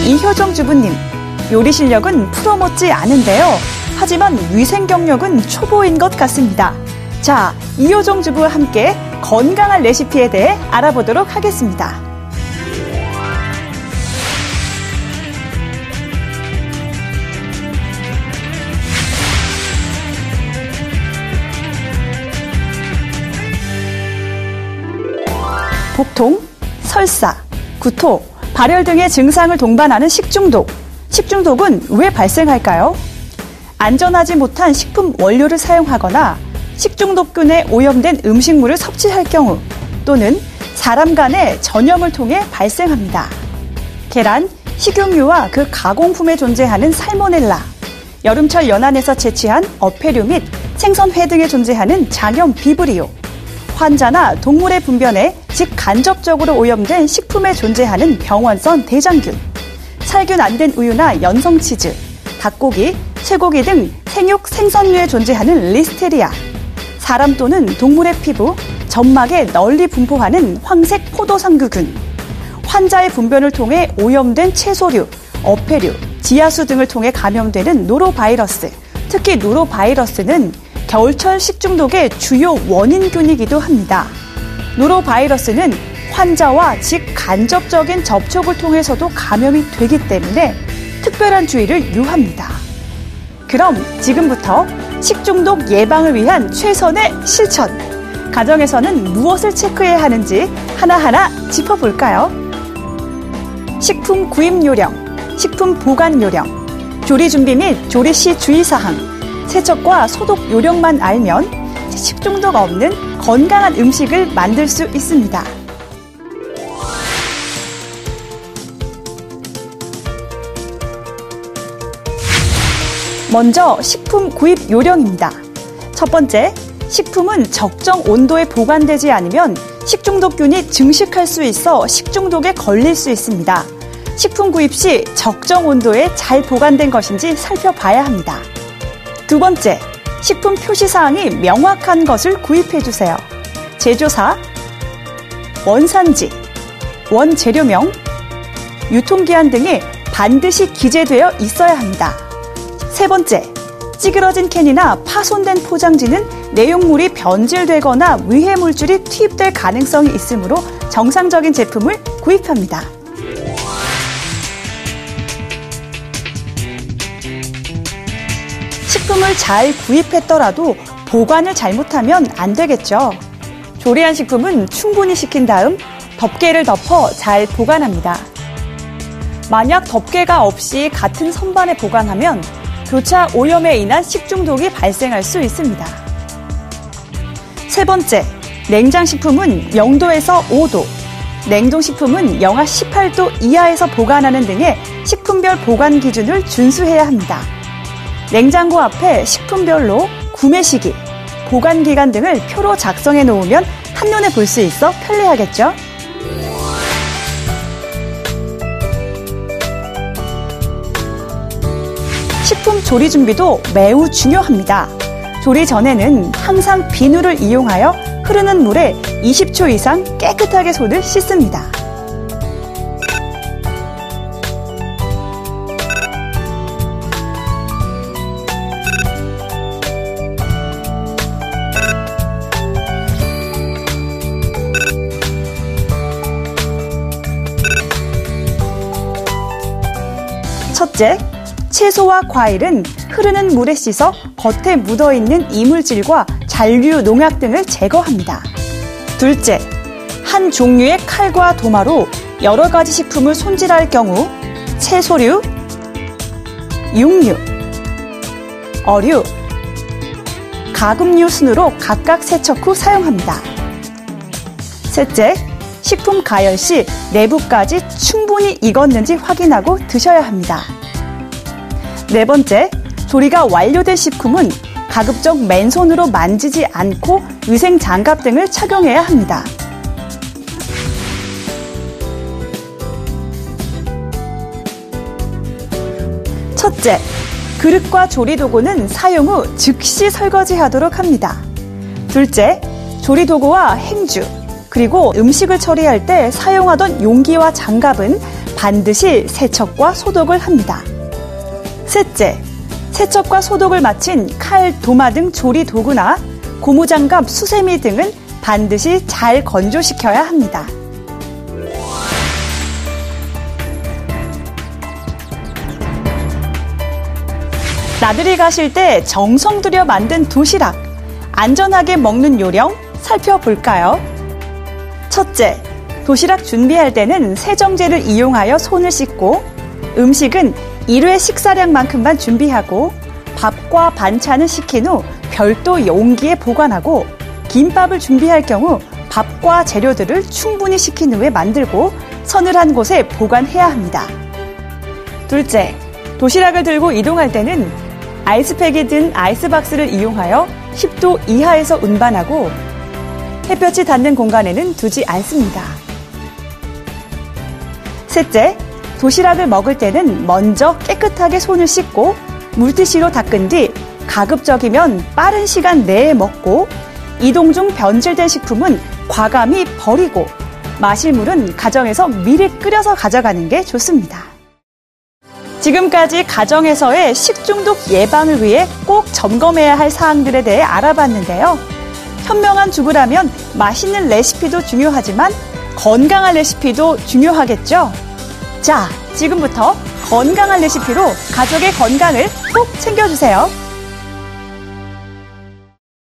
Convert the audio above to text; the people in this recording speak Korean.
이효정 주부님, 요리 실력은 프로 못지 않은데요. 하지만 위생 경력은 초보인 것 같습니다. 자, 이효정 주부와 함께 건강한 레시피에 대해 알아보도록 하겠습니다. 복통, 설사, 구토, 발열 등의 증상을 동반하는 식중독. 식중독은 왜 발생할까요? 안전하지 못한 식품 원료를 사용하거나 식중독균에 오염된 음식물을 섭취할 경우 또는 사람 간의 전염을 통해 발생합니다. 계란, 식용유와 그 가공품에 존재하는 살모넬라, 여름철 연안에서 채취한 어패류 및 생선회 등에 존재하는 장염 비브리오, 환자나 동물의 분변에 직간접적으로 오염된 식품에 존재하는 병원성 대장균, 살균 안 된 우유나 연성치즈, 닭고기, 쇠고기 등 생육, 생선류에 존재하는 리스테리아, 사람 또는 동물의 피부, 점막에 널리 분포하는 황색 포도상구균, 환자의 분변을 통해 오염된 채소류, 어패류, 지하수 등을 통해 감염되는 노로바이러스, 특히 노로바이러스는 겨울철 식중독의 주요 원인균이기도 합니다. 노로바이러스는 환자와 직간접적인 접촉을 통해서도 감염이 되기 때문에 특별한 주의를 요합니다. 그럼 지금부터 식중독 예방을 위한 최선의 실천! 가정에서는 무엇을 체크해야 하는지 하나하나 짚어볼까요? 식품 구입 요령, 식품 보관 요령, 조리 준비 및 조리 시 주의사항, 세척과 소독 요령만 알면 식중독 없는 건강한 음식을 만들 수 있습니다. 먼저 식품 구입 요령입니다. 첫 번째, 식품은 적정 온도에 보관되지 않으면 식중독균이 증식할 수 있어 식중독에 걸릴 수 있습니다. 식품 구입 시 적정 온도에 잘 보관된 것인지 살펴봐야 합니다. 두 번째, 식품 표시사항이 명확한 것을 구입해주세요. 제조사, 원산지, 원재료명, 유통기한 등이 반드시 기재되어 있어야 합니다. 세 번째, 찌그러진 캔이나 파손된 포장지는 내용물이 변질되거나 위해 물질이 투입될 가능성이 있으므로 정상적인 제품을 구입합니다. 식품을 잘 구입했더라도 보관을 잘못하면 안 되겠죠. 조리한 식품은 충분히 식힌 다음 덮개를 덮어 잘 보관합니다. 만약 덮개가 없이 같은 선반에 보관하면 교차 오염에 인한 식중독이 발생할 수 있습니다. 세 번째, 냉장식품은 0도에서 5도, 냉동식품은 영하 18도 이하에서 보관하는 등의 식품별 보관 기준을 준수해야 합니다. 냉장고 앞에 식품별로 구매 시기, 보관 기간 등을 표로 작성해 놓으면 한눈에 볼 수 있어 편리하겠죠? 식품 조리 준비도 매우 중요합니다. 조리 전에는 항상 비누를 이용하여 흐르는 물에 20초 이상 깨끗하게 손을 씻습니다. 첫째, 채소와 과일은 흐르는 물에 씻어 겉에 묻어있는 이물질과 잔류, 농약 등을 제거합니다. 둘째, 한 종류의 칼과 도마로 여러 가지 식품을 손질할 경우 채소류, 육류, 어류, 가금류 순으로 각각 세척 후 사용합니다. 셋째, 식품 가열 시 내부까지 충분히 익었는지 확인하고 드셔야 합니다. 네 번째, 조리가 완료된 식품은 가급적 맨손으로 만지지 않고 위생 장갑 등을 착용해야 합니다. 첫째, 그릇과 조리도구는 사용 후 즉시 설거지하도록 합니다. 둘째, 조리도구와 행주, 그리고 음식을 처리할 때 사용하던 용기와 장갑은 반드시 세척과 소독을 합니다. 셋째, 세척과 소독을 마친 칼, 도마 등 조리 도구나 고무장갑, 수세미 등은 반드시 잘 건조시켜야 합니다. 나들이 가실 때 정성 들여 만든 도시락, 안전하게 먹는 요령 살펴볼까요? 첫째, 도시락 준비할 때는 세정제를 이용하여 손을 씻고 음식은 1회 식사량만큼만 준비하고 밥과 반찬을 식힌 후 별도 용기에 보관하고 김밥을 준비할 경우 밥과 재료들을 충분히 식힌 후에 만들고 서늘한 곳에 보관해야 합니다. 둘째, 도시락을 들고 이동할 때는 아이스팩이 든 아이스박스를 이용하여 10도 이하에서 운반하고 햇볕이 닿는 공간에는 두지 않습니다. 셋째, 도시락을 먹을 때는 먼저 깨끗하게 손을 씻고 물티슈로 닦은 뒤 가급적이면 빠른 시간 내에 먹고 이동 중 변질된 식품은 과감히 버리고 마실 물은 가정에서 미리 끓여서 가져가는 게 좋습니다. 지금까지 가정에서의 식중독 예방을 위해 꼭 점검해야 할 사항들에 대해 알아봤는데요. 현명한 주부라면 맛있는 레시피도 중요하지만 건강한 레시피도 중요하겠죠? 자, 지금부터 건강한 레시피로 가족의 건강을 꼭 챙겨주세요.